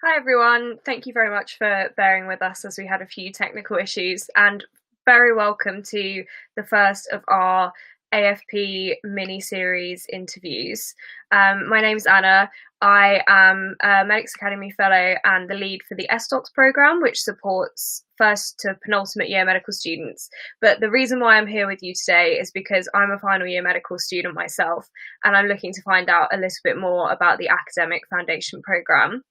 Hi everyone, thank you very much for bearing with us as we had a few technical issues, and very welcome to the first of our AFP mini-series interviews. My name's Anna. I am a Medics.Academy fellow and the lead for the SDocs programme, which supports first to penultimate year medical students. But the reason why I'm here with you today is because I'm a final year medical student myself, and I'm looking to find out a little bit more about the academic foundation programme.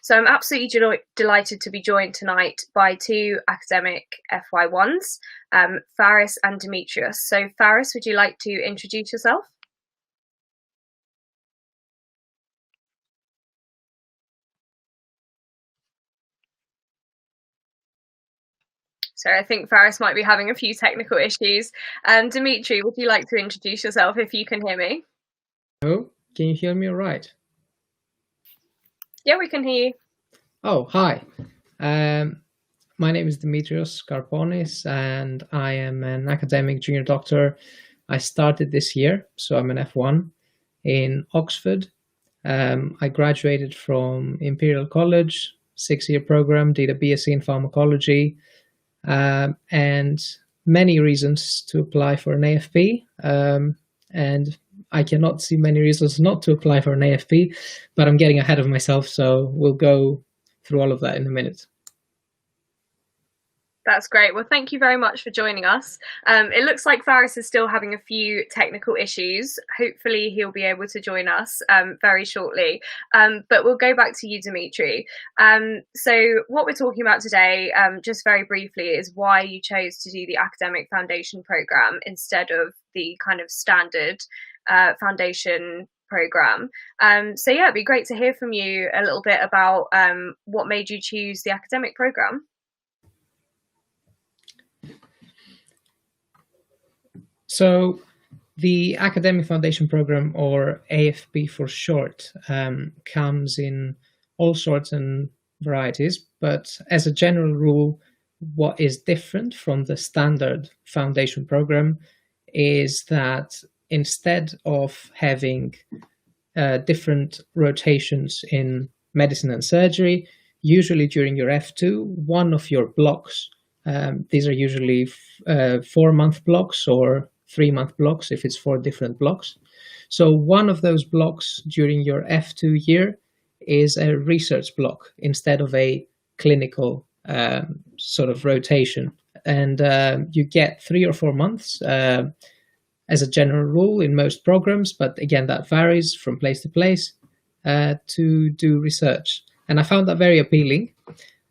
So I'm absolutely delighted to be joined tonight by two academic FY1s, Faris and Demetrius. So Faris, would you like to introduce yourself? So I think Faris might be having a few technical issues. Dimitri, would you like to introduce yourself if you can hear me? Oh, can you hear me all right? Yeah, we can hear you. Oh, hi. My name is Demetrios Karponis, and I am an academic junior doctor. I started this year, so I'm an F1 in Oxford. I graduated from Imperial College, 6-year program, did a BSc in pharmacology, and many reasons to apply for an AFP. And I cannot see many reasons not to apply for an AFP, but I'm getting ahead of myself, so we'll go through all of that in a minute. That's great. Well, thank you very much for joining us. It looks like Faris is still having a few technical issues. Hopefully he'll be able to join us very shortly. But we'll go back to you, Dimitri. So what we're talking about today, just very briefly, is why you chose to do the academic foundation programme instead of the kind of standard foundation programme. So yeah, it'd be great to hear from you a little bit about what made you choose the academic programme. So the Academic Foundation Program, or AFP for short, comes in all sorts and varieties, but as a general rule, what is different from the standard foundation program is that instead of having different rotations in medicine and surgery, usually during your F2, one of your blocks, these are usually 4-month blocks or 3-month blocks if it's 4 different blocks. So one of those blocks during your F2 year is a research block instead of a clinical sort of rotation. And you get 3 or 4 months as a general rule in most programs, but again, that varies from place to place to do research. And I found that very appealing.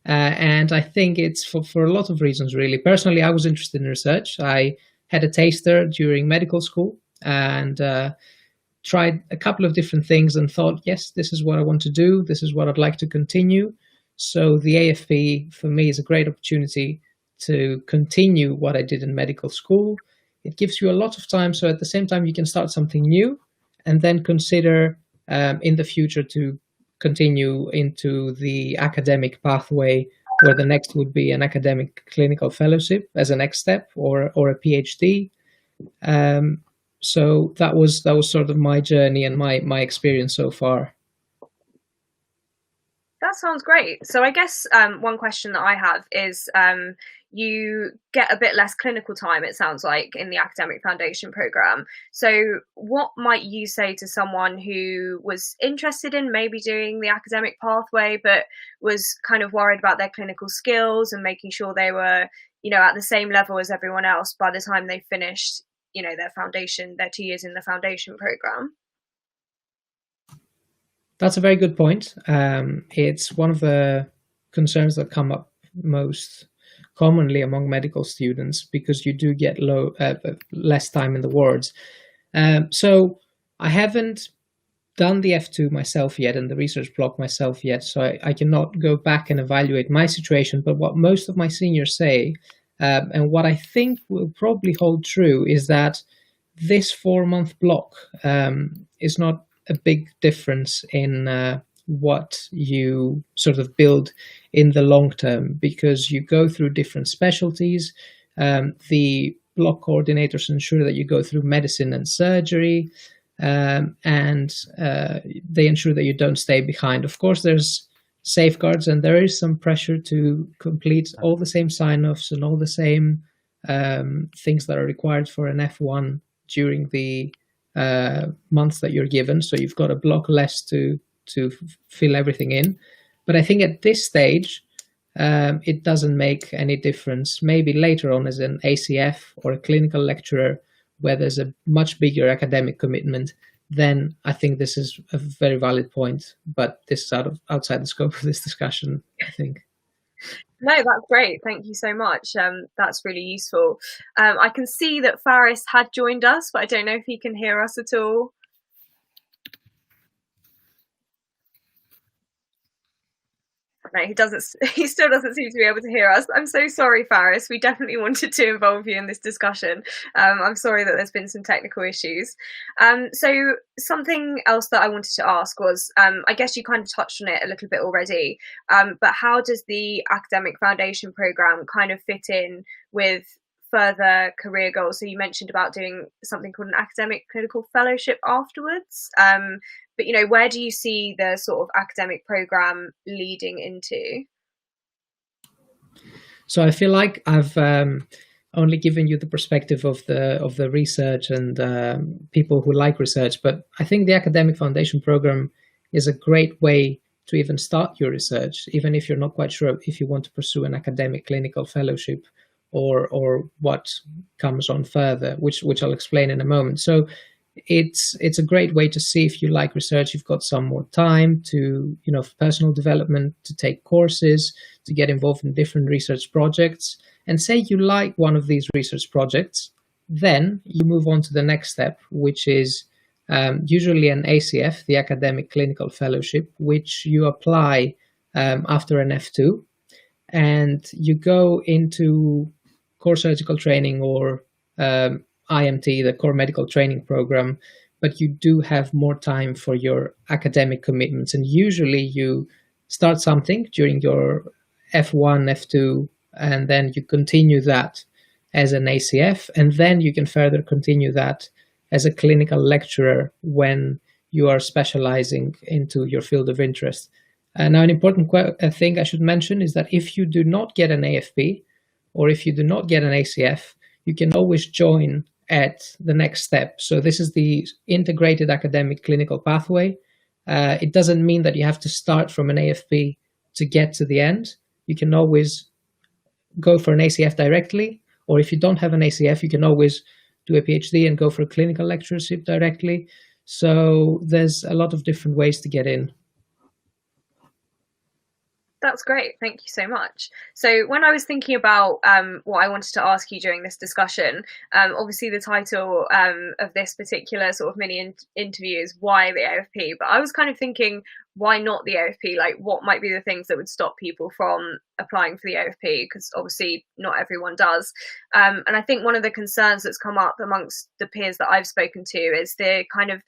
And I think it's for a lot of reasons, really. Personally, I was interested in research. I had a taster during medical school and tried a couple of different things and thought, yes, this is what I want to do. This is what I'd like to continue. So the AFP for me is a great opportunity to continue what I did in medical school. It gives you a lot of time. So at the same time, you can start something new and then consider in the future to continue into the academic pathway, where the next would be an academic clinical fellowship as a next step, or a PhD. So that was sort of my journey and my experience so far. That sounds great. So I guess one question that I have is you get a bit less clinical time, it sounds like, in the academic foundation programme. So what might you say to someone who was interested in maybe doing the academic pathway, but was kind of worried about their clinical skills and making sure they were, at the same level as everyone else by the time they finished, their 2 years in the foundation programme? That's a very good point. It's one of the concerns that come up most commonly among medical students, because you do get less time in the wards. So I haven't done the F2 myself yet and the research block myself yet, so I cannot go back and evaluate my situation. But what most of my seniors say, and what I think will probably hold true, is that this 4-month block is not a big difference in what you sort of build in the long term, because you go through different specialties. The block coordinators ensure that you go through medicine and surgery, and they ensure that you don't stay behind. Of course, there's safeguards, and there is some pressure to complete all the same sign-offs and all the same things that are required for an F1 during the months that you're given. So you've got a block less to fill everything in. But I think at this stage, it doesn't make any difference. Maybe later on as an ACF or a clinical lecturer where there's a much bigger academic commitment, then I think this is a very valid point. But this is outside the scope of this discussion, I think. No, that's great. Thank you so much. That's really useful. I can see that Faris had joined us, but I don't know if he can hear us at all. No, he doesn't. He still doesn't seem to be able to hear us. I'm so sorry, Faris. We definitely wanted to involve you in this discussion. I'm sorry that there's been some technical issues. So something else that I wanted to ask was, I guess you kind of touched on it a little bit already, but how does the academic foundation program kind of fit in with further career goals? So you mentioned about doing something called an academic clinical fellowship afterwards. But, you know, where do you see the sort of academic program leading into? So I feel like I've only given you the perspective of the research and people who like research, but I think the academic foundation program is a great way to even start your research, even if you're not quite sure if you want to pursue an academic clinical fellowship or what comes on further, which I'll explain in a moment. So it's a great way to see if you like research. You've got some more time to, for personal development, to take courses, to get involved in different research projects. And say you like one of these research projects, then you move on to the next step, which is usually an ACF, the Academic Clinical Fellowship, which you apply after an F2. And you go into core surgical training or IMT, the core medical training program, but you do have more time for your academic commitments. And usually you start something during your F1, F2, and then you continue that as an ACF, and then you can further continue that as a clinical lecturer when you are specializing into your field of interest. Now, an important thing I should mention is that if you do not get an AFP or if you do not get an ACF, you can always join at the next step. So this is the integrated academic clinical pathway. It doesn't mean that you have to start from an AFP to get to the end. You can always go for an ACF directly, or if you don't have an ACF, you can always do a PhD and go for a clinical lecturership directly. So there's a lot of different ways to get in. That's great. Thank you so much. So when I was thinking about what I wanted to ask you during this discussion, obviously the title of this particular sort of mini interview is why the AFP, but I was kind of thinking, why not the AFP? Like, what might be the things that would stop people from applying for the AFP? Because obviously not everyone does. And I think one of the concerns that's come up amongst the peers that I've spoken to is the kind of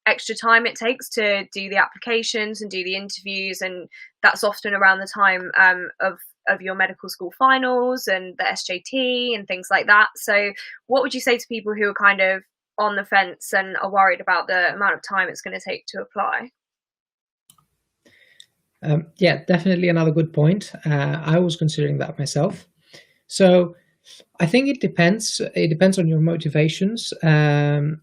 extra time it takes to do the applications and do the interviews, and that's often around the time of your medical school finals and the SJT and things like that. So what would you say to people who are kind of on the fence and are worried about the amount of time it's going to take to apply? Yeah, definitely another good point. I was considering that myself. So I think it depends. It depends on your motivations and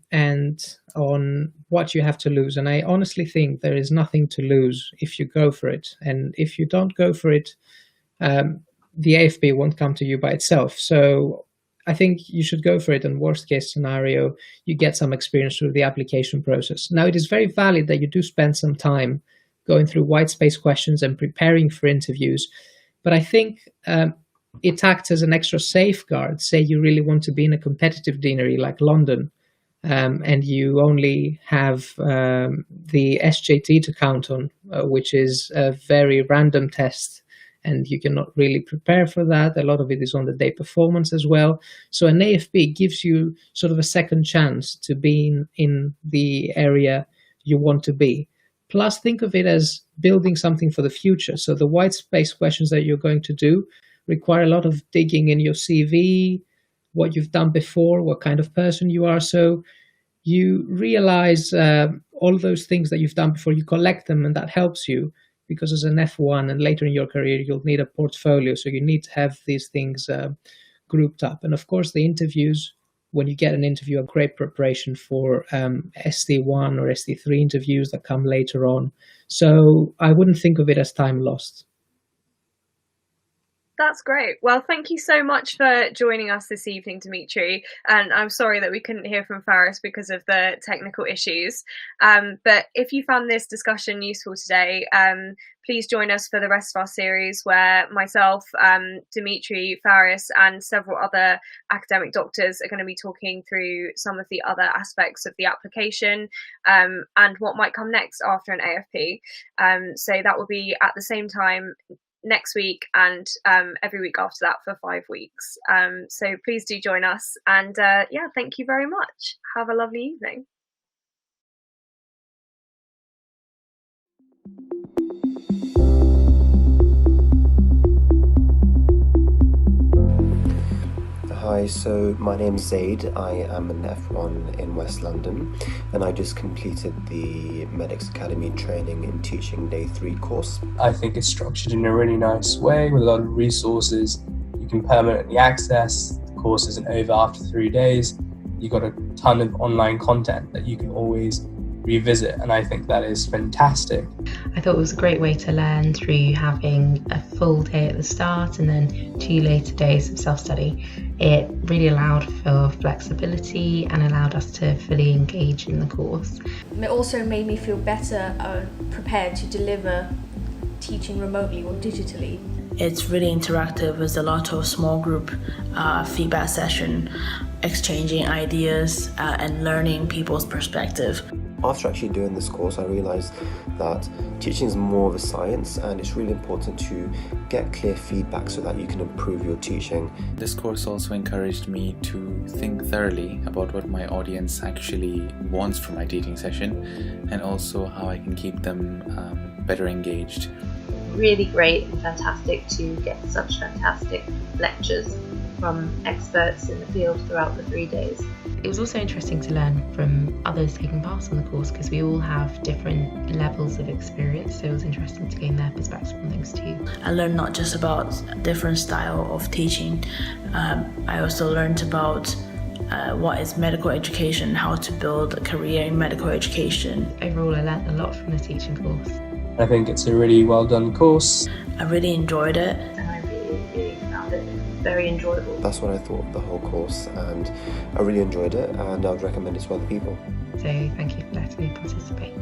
on what you have to lose. And I honestly think there is nothing to lose if you go for it. And if you don't go for it, the AFP won't come to you by itself. So I think you should go for it. And worst case scenario, you get some experience through the application process. Now, it is very valid that you do spend some time going through white space questions and preparing for interviews. But I think it acts as an extra safeguard. Say you really want to be in a competitive deanery like London, and you only have the SJT to count on, which is a very random test, and you cannot really prepare for that. A lot of it is on the day performance as well. So an AFP gives you sort of a second chance to be in the area you want to be. Plus, think of it as building something for the future. So the white space questions that you're going to do require a lot of digging in your CV, what you've done before, what kind of person you are. So you realize all those things that you've done before, you collect them, and that helps you because as an F1 and later in your career, you'll need a portfolio. So you need to have these things grouped up. And of course, the interviews, when you get an interview, a great preparation for ST1 or ST3 interviews that come later on. So I wouldn't think of it as time lost. That's great. Well, thank you so much for joining us this evening, Dimitri. And I'm sorry that we couldn't hear from Faris because of the technical issues. But if you found this discussion useful today, please join us for the rest of our series where myself, Dimitri, Faris, and several other academic doctors are going to be talking through some of the other aspects of the application and what might come next after an AFP. So that will be at the same time next week and every week after that for 5 weeks. So please do join us. And yeah, thank you very much. Have a lovely evening. Hi, so my name's Zaid. I am an F1 in West London and I just completed the Medics.Academy training in teaching day 3 course. I think it's structured in a really nice way with a lot of resources. You can permanently access. The course isn't over after 3 days. You've got a ton of online content that you can always revisit, and I think that is fantastic. I thought it was a great way to learn through having a full day at the start and then 2 later days of self-study. It really allowed for flexibility and allowed us to fully engage in the course. It also made me feel better prepared to deliver teaching remotely or digitally. It's really interactive. There's a lot of small group feedback session, exchanging ideas and learning people's perspective. After actually doing this course, I realised that teaching is more of a science and it's really important to get clear feedback so that you can improve your teaching. This course also encouraged me to think thoroughly about what my audience actually wants from my teaching session and also how I can keep them better engaged. Really great and fantastic to get such fantastic lectures from experts in the field throughout the 3 days. It was also interesting to learn from others taking part on the course because we all have different levels of experience, so it was interesting to gain their perspective on things too. I learned not just about different style of teaching, I also learned about what is medical education, how to build a career in medical education. Overall, I learned a lot from the teaching course. I think it's a really well done course. I really enjoyed it. And I really found it very enjoyable. That's what I thought of the whole course and I really enjoyed it and I would recommend it to other people. So thank you for letting me participate.